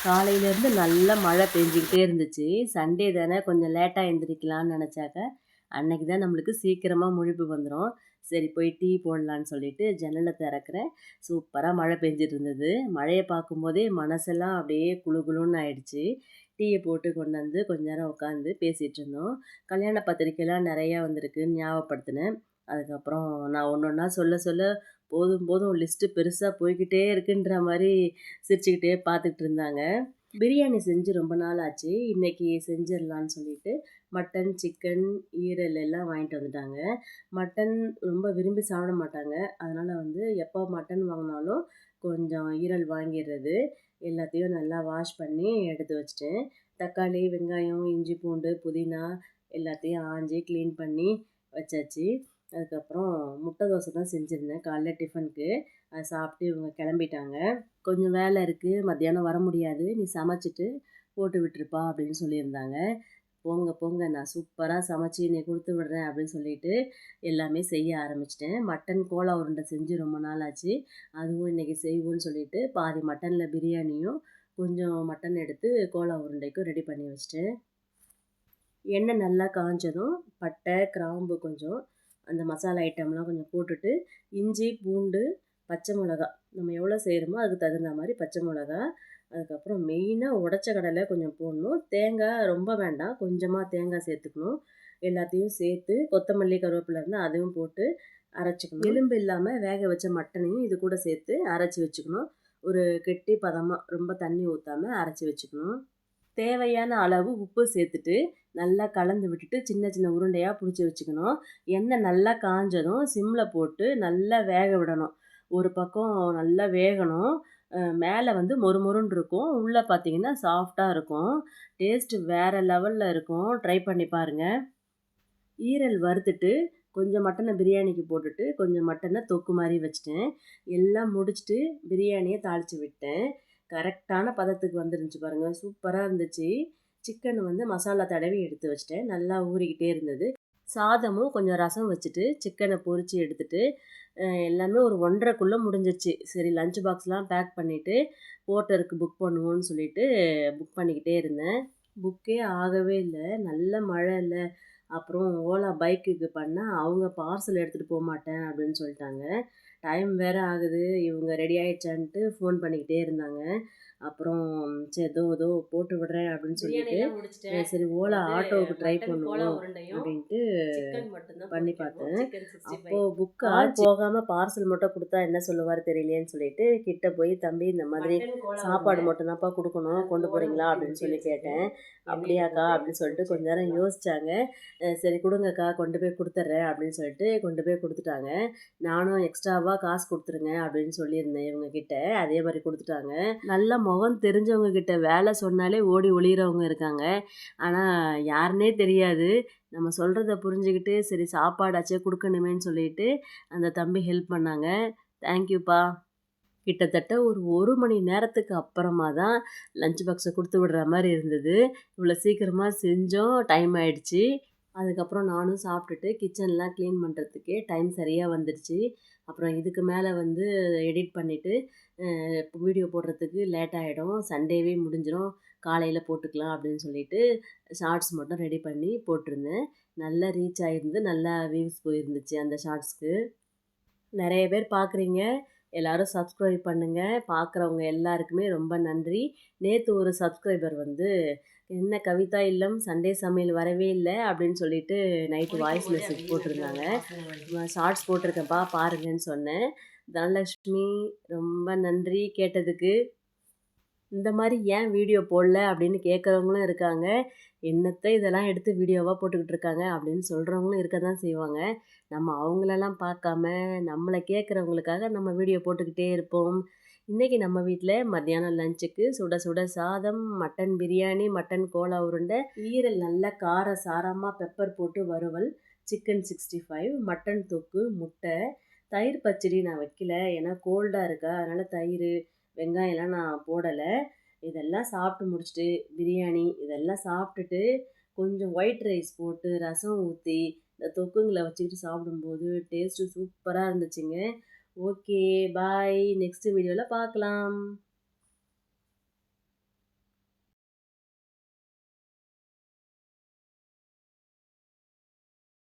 காலையிலேருந்து நல்ல மழை பெஞ்சிக்கிட்டே இருந்துச்சு. சண்டே தானே கொஞ்சம் லேட்டாக எழுந்திரிக்கலான்னு நினச்சாக்க, அன்னைக்கு தான் நம்மளுக்கு சீக்கிரமாக முழிப்பு வந்துடும். சரி போய் டீ போடலான்னு சொல்லிட்டு ஜன்னலை திறக்கிறேன். சூப்பராக மழை பெஞ்சிட்டு இருந்தது. மழையை பார்க்கும்போதே மனசெல்லாம் அப்படியே குளு குளுன்னு ஆயிடுச்சு. டீயை போட்டு கொண்டு வந்து கொஞ்ச நேரம் உட்காந்து பேசிகிட்டு இருந்தோம். கல்யாண பத்திரிக்கைலாம் நிறையா வந்திருக்குன்னு ஞாபகப்படுத்தினேன். அதுக்கப்புறம் நான் ஒன்று ஒன்றா சொல்ல சொல்ல போதும் போதும் லிஸ்ட்டு பெருசாக போய்க்கிட்டே இருக்குன்ற மாதிரி சிரிச்சுக்கிட்டே பார்த்துக்கிட்டு இருந்தாங்க. பிரியாணி செஞ்சு ரொம்ப நாள் ஆச்சு. இன்றைக்கி செஞ்சிடலான்னு சொல்லிட்டு மட்டன், சிக்கன், ஈரல் எல்லாம் வாங்கிட்டு வந்துட்டாங்க. மட்டன் ரொம்ப விரும்பி சாப்பிட மாட்டாங்க. அதனால் வந்து எப்போ மட்டன் வாங்கினாலும் கொஞ்சம் ஈரல் வாங்கிடுறது. எல்லாத்தையும் நல்லா வாஷ் பண்ணி எடுத்து வச்சுட்டேன். தக்காளி, வெங்காயம், இஞ்சி, பூண்டு, புதினா எல்லாத்தையும் ஆஞ்சி க்ளீன் பண்ணி வச்சாச்சு. அதுக்கப்புறம் முட்டை தோசை தான் செஞ்சுருந்தேன் காலைல டிஃபனுக்கு. அதை சாப்பிட்டு இவங்க கிளம்பிட்டாங்க. கொஞ்சம் வேலை இருக்குது, மத்தியானம் வர முடியாது, நீ சமைச்சிட்டு போட்டு விட்டுருப்பா அப்படின்னு சொல்லியிருந்தாங்க. போங்க போங்க, நான் சூப்பராக சமைச்சி நீ கொடுத்து விடுறேன் அப்படின்னு சொல்லிட்டு எல்லாமே செய்ய ஆரம்பிச்சிட்டேன். மட்டன் கோலா உருண்டை செஞ்சு ரொம்ப நாள் ஆச்சு. அதுவும் இன்றைக்கி செய்வோன்னு சொல்லிட்டு பாதி மட்டனில் பிரியாணியும் கொஞ்சம் மட்டன் எடுத்து கோலா உருண்டைக்கும் ரெடி பண்ணி வச்சிட்டேன். எண்ணெய் நல்லா காஞ்சதும் பட்டை, கிராம்பு கொஞ்சம் அந்த மசாலா ஐட்டம்லாம் கொஞ்சம் போட்டுட்டு இஞ்சி, பூண்டு, பச்சை மிளகா நம்ம எவ்வளோ செய்கிறோமோ அதுக்கு தகுந்த மாதிரி பச்சை மிளகா, அதுக்கப்புறம் மெயினாக உடச்ச கடலை கொஞ்சம் போடணும். தேங்காய் ரொம்ப வேண்டாம், கொஞ்சமாக தேங்காய் சேர்த்துக்கணும். எல்லாத்தையும் சேர்த்து கொத்தமல்லி, கருவேப்பிலை இருந்தால் அதுவும் போட்டு அரைச்சிக்கணும். எலும்பு இல்லாமல் வேக வச்ச மட்டனையும் இது கூட சேர்த்து அரைச்சி வச்சுக்கணும். ஒரு கெட்டி பதமாக ரொம்ப தண்ணி ஊற்றாமல் அரைச்சி வச்சுக்கணும். தேவையான அளவு உப்பு சேர்த்துட்டு நல்லா கலந்து விட்டுட்டு சின்ன சின்ன உருண்டையாக பிடிச்சி வச்சுக்கணும். எண்ணெய் நல்லா காஞ்சதும் சிம்மில் போட்டு நல்லா வேக விடணும். ஒரு பக்கம் நல்லா வேகணும். மேலே வந்து மொறுமொறுன்னு இருக்கும், உள்ளே பார்த்தீங்கன்னா சாஃப்டாக இருக்கும். டேஸ்ட்டு வேறு லெவலில் இருக்கும். ட்ரை பண்ணி பாருங்கள். ஈரல் வறுத்துட்டு கொஞ்சம் மட்டனை பிரியாணிக்கு போட்டுட்டு கொஞ்சம் மட்டனை தொக்கு மாதிரி வச்சுட்டேன். எல்லாம் முடிச்சுட்டு பிரியாணியை தாளித்து விட்டேன். கரெக்டான பதத்துக்கு வந்துருந்துச்சு பாருங்கள், சூப்பராக இருந்துச்சு. சிக்கன் வந்து மசாலா தடவி எடுத்து வச்சிட்டேன். நல்லா ஊறிக்கிட்டே இருந்தது. சாதமும் கொஞ்சம் ரசம் வச்சுட்டு சிக்கனை பொரித்து எடுத்துகிட்டு எல்லாமே ஒரு 1:30க்குள்ளே முடிஞ்சிருச்சு. சரி லஞ்ச் பாக்ஸ்லாம் பேக் பண்ணிவிட்டு போர்ட்டருக்கு புக் பண்ணுவோன்னு சொல்லிட்டு புக் பண்ணிக்கிட்டே இருந்தேன். புக்கே ஆகவே இல்லை, நல்ல மழை இல்லை. அப்புறம் ஓலா பைக்குக்கு பண்ணால் அவங்க பார்சல் எடுத்துகிட்டு போக மாட்டேன் அப்படின்னு சொல்லிட்டாங்க. டைம் வேறு ஆகுது, இவங்க ரெடி ஆகிடுச்சான்ட்டு ஃபோன் பண்ணிக்கிட்டே இருந்தாங்க. அப்புறம் சரி ஏதோ போட்டு விடுறேன் அப்படின்னு சொல்லிட்டு சரி ஓலா ஆட்டோவுக்கு ட்ரை பண்ணுவோம் அப்படின்ட்டு பண்ணி பார்த்தேன். அப்போது புக்கு போகாமல் பார்சல் மட்டும் கொடுத்தா என்ன சொல்லுவார் தெரியலேன்னு சொல்லிட்டு கிட்ட போய் தம்பி இந்த மாதிரி சாப்பாடு மட்டும்தான்ப்பா கொடுக்கணும், கொண்டு போகிறீங்களா அப்படின்னு சொல்லி கேட்டேன். அப்படியாக்கா அப்படின்னு சொல்லிட்டு கொஞ்ச நேரம் யோசித்தாங்க. சரி கொடுங்கக்கா கொண்டு போய் கொடுத்துட்றேன் அப்படின்னு சொல்லிட்டு கொண்டு போய் கொடுத்துட்டாங்க. நானும் எக்ஸ்ட்ராவாக காசு கொடுத்துருங்க அப்படின்னு சொல்லியிருந்தேன் இவங்கக்கிட்ட. அதே மாதிரி கொடுத்துட்டாங்க. நல்ல முகம் தெரிஞ்சவங்க கிட்ட வேலை சொன்னாலே ஓடி ஒளிகிறவங்க இருக்காங்க. ஆனால் யாருன்னே தெரியாது. நம்ம சொல்கிறத புரிஞ்சுக்கிட்டு சரி சாப்பாடாச்சே கொடுக்கணுமேன்னு சொல்லிட்டு அந்த தம்பி ஹெல்ப் பண்ணாங்க. தேங்க்யூப்பா. கிட்டத்தட்ட ஒரு மணி நேரத்துக்கு அப்புறமா தான் லஞ்ச் பாக்ஸை கொடுத்து விடுற மாதிரி இருந்தது. இவ்வளோ சீக்கிரமாக செஞ்சோம், டைம் ஆயிடுச்சு. அதுக்கப்புறம் நானும் சாப்பிட்டுட்டு கிச்சன்லாம் க்ளீன் பண்ணுறதுக்கே டைம் சரியாக வந்துடுச்சு. அப்புறம் இதுக்கு மேலே வந்து எடிட் பண்ணிவிட்டு வீடியோ போடுறதுக்கு லேட் ஆகிடும், சண்டேவே முடிஞ்சிடும், காலையில் போட்டுக்கலாம் அப்படின்னு சொல்லிட்டு ஷார்ட்ஸ் மட்டும் ரெடி பண்ணி போட்டிருந்தேன். நல்லா ரீச் ஆகிருந்து, நல்லா வியூஸ் போயிருந்துச்சு அந்த ஷார்ட்ஸ்க்கு. நிறைய பேர் பார்க்குறீங்க, எல்லோரும் சப்ஸ்கிரைப் பண்ணுங்கள். பார்க்குறவங்க எல்லாருக்குமே ரொம்ப நன்றி. நேற்று ஒரு சப்ஸ்கிரைபர் வந்து என்ன கவிதா இல்லம் சண்டே சமையல் வரவே இல்லை அப்படின்னு சொல்லிட்டு நைட்டு வாய்ஸ் மெசேஜ் போட்டிருந்தாங்க. ஷார்ட்ஸ் போட்டிருக்கேன்ப்பா பாருங்கன்னு சொன்னேன். தனலக்ஷ்மி ரொம்ப நன்றி கேட்டதுக்கு. இந்த மாதிரி ஏன் வீடியோ போடல அப்படின்னு கேட்குறவங்களும் இருக்காங்க. என்னத்தை இதெல்லாம் எடுத்து வீடியோவாக போட்டுக்கிட்டு இருக்காங்க அப்படின்னு சொல்கிறவங்களும் இருக்க தான் செய்வாங்க. நம்ம அவங்களெல்லாம் பார்க்காம நம்மளை கேட்குறவங்களுக்காக நம்ம வீடியோ போட்டுக்கிட்டே இருப்போம். இன்றைக்கி நம்ம வீட்டில் மத்தியானம் லஞ்சுக்கு சுட சுட சாதம், மட்டன் பிரியாணி, மட்டன் கோலா உருண்டை, ஈரல் நல்லா கார சாரமாக பெப்பர் போட்டு வறுவல், சிக்கன் 65, மட்டன் தொக்கு, முட்டை, தயிர் பச்சடி நான் வைக்கல ஏன்னா கோல்டாக இருக்கா, அதனால் தயிர் வெங்காயம்லாம் நான் போடலை. இதெல்லாம் சாப்பிட்டு முடிச்சுட்டு பிரியாணி இதெல்லாம் சாப்பிட்டுட்டு கொஞ்சம் ஒயிட் ரைஸ் போட்டு ரசம் ஊற்றி இந்த தொக்குங்களை வச்சுக்கிட்டு சாப்பிடும்போது டேஸ்ட்டு சூப்பராக இருந்துச்சுங்க. ஓகே பாய், நெக்ஸ்ட் வீடியோவில் பார்க்கலாம்.